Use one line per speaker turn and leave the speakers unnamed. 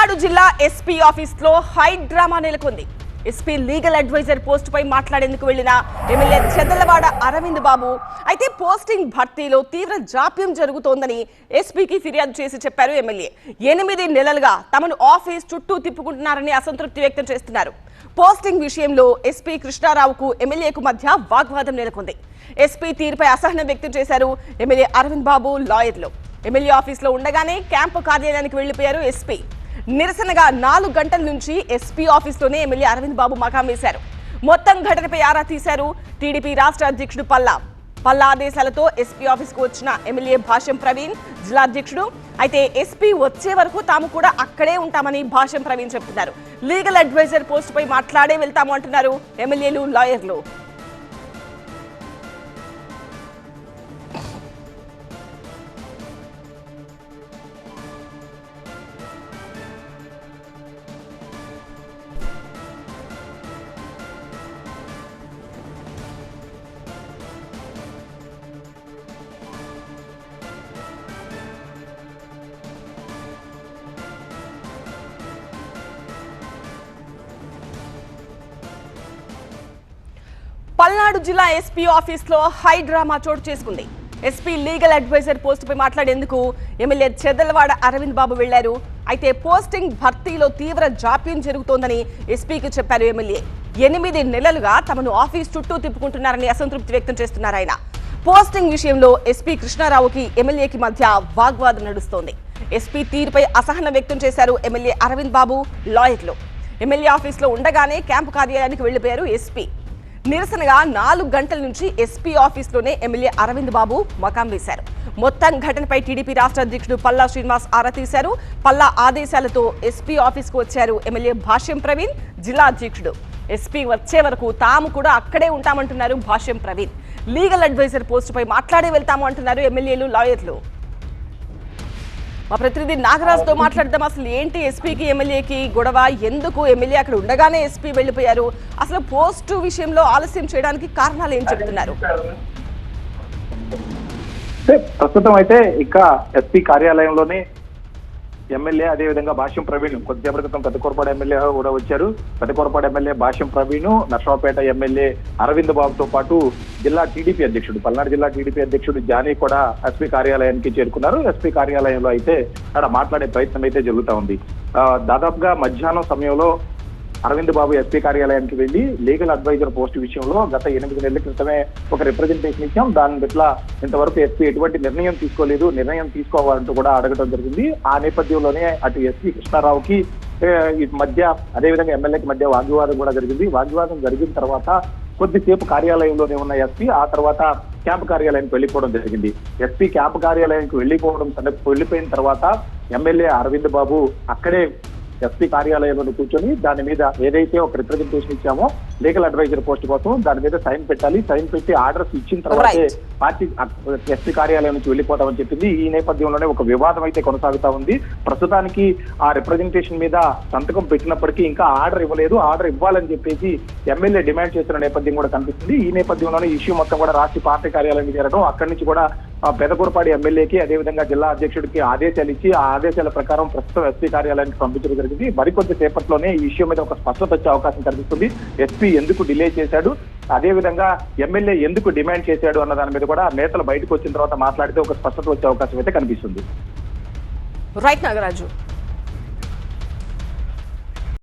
పల్నాడు జిల్లా SP office లో high drama నెలకొంది. ఎస్పీ లీగల్ అడ్వైజర్ పోస్ట్ పై మాట్లాడేందుకు వెళ్లిన ఎమ్మెల్యే చెదలవాడ అరవింద్ బాబు అయితే పోస్టింగ్ భర్తీలో తీవ్ర జాప్యం జరుగుతోందని ఎస్పీకి ఫిర్యాదు చేసి చెప్పారు. ఎమ్మెల్యే 8 నెలలుగా తమను ఆఫీస్ చుట్టూ తిప్పుకుంటున్నారని అసంతృప్తి వ్యక్తం చేస్తున్నారు. పోస్టింగ్ విషయంలో ఎస్పీ కృష్ణారావుకు ఎమ్మెల్యేకు మధ్య వాగ్వాదం నెలకొంది. ఎస్పీ తీరుపై అసహనం వ్యక్తం చేశారు ఎమ్మెల్యే అరవింద్ బాబు లాయర్లు. ఎమ్మెల్యే ఆఫీస్లో ఉండగానే క్యాంపు కార్యాలయానికి వెళ్లిపోయారు ఎస్పీ. నిరసనగా 4 గంటల నుంచి ఎస్పీ ఆఫీస్లోనే ఎమ్మెల్యే అరవింద్ బాబు మకాం వేశారు. మొత్తం ఘటనపై ఆరా తీశారు టీడీపీ రాష్ట్ర అధ్యక్షుడు పల్లా ఆదేశాలతో ఎస్పీ ఆఫీస్కు వచ్చిన ఎమ్మెల్యే భాష్యం ప్రవీణ్ జిల్లా అధ్యక్షుడు. అయితే ఎస్పీ వచ్చే వరకు తాము కూడా అక్కడే ఉంటామని భాష్యం ప్రవీణ్ చెప్తున్నారు. లీగల్ అడ్వైజర్ పోస్ట్ పై మాట్లాడే వెళ్తాము అంటున్నారు ఎమ్మెల్యేలు లాయర్లు. పల్నాడు జిల్లా ఎస్పీ ఆఫీస్ లో హై డ్రామా చోటు చేసుకుంది. ఎస్పీ లీగల్ అడ్వైజర్ పోస్టుపై మాట్లాడేందుకు ఎమ్మెల్యే చెదలవాడ అరవింద్ బాబు వెళ్లారు. అయితే పోస్టింగ్ భర్తీలో తీవ్ర జాప్యం జరుగుతోందని ఎస్పీకి చెప్పారు ఎమ్మెల్యే. 8 నెలలుగా తమను ఆఫీస్ చుట్టూ తిప్పుకుంటున్నారని అసంతృప్తి వ్యక్తం చేస్తున్నారు ఆయన. పోస్టింగ్ విషయంలో ఎస్పీ కృష్ణారావుకి ఎమ్మెల్యేకి మధ్య వాగ్వాదం నడుస్తోంది. ఎస్పీ తీరుపై అసహనం వ్యక్తం చేశారు ఎమ్మెల్యే అరవింద్ బాబు లాయర్లు. ఎమ్మెల్యే ఆఫీస్లో ఉండగానే క్యాంపు కార్యాలయానికి వెళ్లిపోయారు ఎస్పీ. నిరసనగా 4 గంటల నుంచి ఎస్పీ ఆఫీస్లోనే ఎమ్మెల్యే అరవింద్ బాబు మకాం వేశారు. మొత్తం ఘటనపై టీడీపీ రాష్ట్ర అధ్యక్షుడు పల్లా శ్రీనివాస్ ఆరా తీశారు. పల్లా ఆదేశాలతో ఎస్పీ ఆఫీస్కు వచ్చారు ఎమ్మెల్యే భాష్యం ప్రవీణ్ జిల్లా అధ్యక్షుడు. ఎస్పీ వచ్చే వరకు తాము కూడా అక్కడే ఉంటామంటున్నారు భాష్యం ప్రవీణ్. లీగల్ అడ్వైజర్ పోస్టుపై మాట్లాడే వెళ్తాము అంటున్నారు ఎమ్మెల్యేలు లాయర్లు. మా ప్రతినిధి నాగరాజుతో మాట్లాడదాం. అసలు ఏంటి ఎస్పీకి ఎమ్మెల్యేకి గొడవ? ఎందుకు ఎమ్మెల్యే అక్కడ ఉండగానే ఎస్పీ వెళ్లిపోయారు? అసలు పోస్టు విషయంలో ఆలస్యం చేయడానికి కారణాలు ఏం చెప్తున్నారు?
ప్రస్తుతం అయితే ఇక ఎస్పీ కార్యాలయంలోనే ఎమ్మెల్యే అదేవిధంగా భాష్యం ప్రవీణ్ కొద్దిసేపటి క్రితం పెద్దకొరపాడు ఎమ్మెల్యే కూడా వచ్చారు. పెద్దకొరపాడు ఎమ్మెల్యే భాష్యం ప్రవీణ్, నర్సరావుపేట ఎమ్మెల్యే అరవింద్ బాబుతో పాటు జిల్లా టీడీపీ అధ్యక్షుడు పల్నాడు జిల్లా టీడీపీ అధ్యక్షుడు జానీ కూడా ఎస్పీ కార్యాలయానికి చేరుకున్నారు. ఎస్పీ కార్యాలయంలో అయితే అక్కడ మాట్లాడే ప్రయత్నం అయితే జరుగుతూ ఉంది. దాదాపుగా మధ్యాహ్నం సమయంలో అరవింద్ బాబు ఎస్పీ కార్యాలయానికి వెళ్లి లీగల్ అడ్వైజర్ పోస్ట్ విషయంలో గత 8 నెలల క్రితమే ఒక రిప్రజెంటేషన్ ఇచ్చాం. దాని పట్ల ఇంతవరకు ఎస్పీ ఎటువంటి నిర్ణయం తీసుకోలేదు, నిర్ణయం తీసుకోవాలంటూ కూడా అడగడం జరిగింది. ఆ నేపథ్యంలోనే అటు ఎస్పీ కృష్ణారావుకి మధ్య అదేవిధంగా ఎమ్మెల్యేకి మధ్య వాగ్వివాదం కూడా జరిగింది. వాగ్వివాదం జరిగిన తర్వాత కొద్దిసేపు కార్యాలయంలోనే ఉన్న ఎస్పీ ఆ తర్వాత క్యాంపు కార్యాలయానికి వెళ్లిపోవడం జరిగింది. ఎస్పీ క్యాంపు కార్యాలయానికి వెళ్లిపోయిన తర్వాత ఎమ్మెల్యే అరవింద్ బాబు అక్కడే ఎస్పీ కార్యాలయంలో కూర్చొని దాని మీద ఏదైతే ఒక రిప్రజెంటేషన్ ఇచ్చామో లీగల్ అడ్వైజర్ పోస్ట్ కోసం దాని మీద సైన్ పెట్టాలి, సైన్ పెట్టి ఆర్డర్స్ ఇచ్చిన తర్వాతే పార్టీ ఎస్పీ కార్యాలయం నుంచి వెళ్లిపోతామని చెప్పింది. ఈ నేపథ్యంలోనే ఒక వివాదం అయితే కొనసాగుతా ఉంది. ప్రస్తుతానికి ఆ రిప్రజెంటేషన్ మీద సంతకం పెట్టినప్పటికీ ఇంకా ఆర్డర్ ఇవ్వలేదు. ఆర్డర్ ఇవ్వాలని చెప్పేసి ఎమ్మెల్యే డిమాండ్ చేస్తున్న నేపథ్యం కూడా కనిపిస్తుంది. ఈ నేపథ్యంలోనే ఇష్యూ మొత్తం కూడా రాష్ట్ర పార్టీ కార్యాలయానికి చేరడం, అక్కడి నుంచి కూడా పెదకూరపాడి ఎమ్మెల్యేకి అదేవిధంగా జిల్లా అధ్యక్షుడికి ఆదేశాలు ఇచ్చి ఆ ఆదేశాల ప్రకారం ప్రస్తుతం ఎస్పీ కార్యాలయానికి పంపించడం జరిగింది. మరికొద్ది సేపట్లోనే ఈ ఇష్యూ మీద ఒక స్పష్టత వచ్చే అవకాశం కనిపిస్తుంది. ఎస్పీ ఎందుకు డిలే చేశాడు, అదేవిధంగా ఎమ్మెల్యే ఎందుకు డిమాండ్ చేశాడు అన్న దాని మీద కూడా నేతలు బయటకు వచ్చిన తర్వాత మాట్లాడితే ఒక స్పష్టత వచ్చే అవకాశం అయితే కనిపిస్తుంది.
రైట్ నాగరాజు.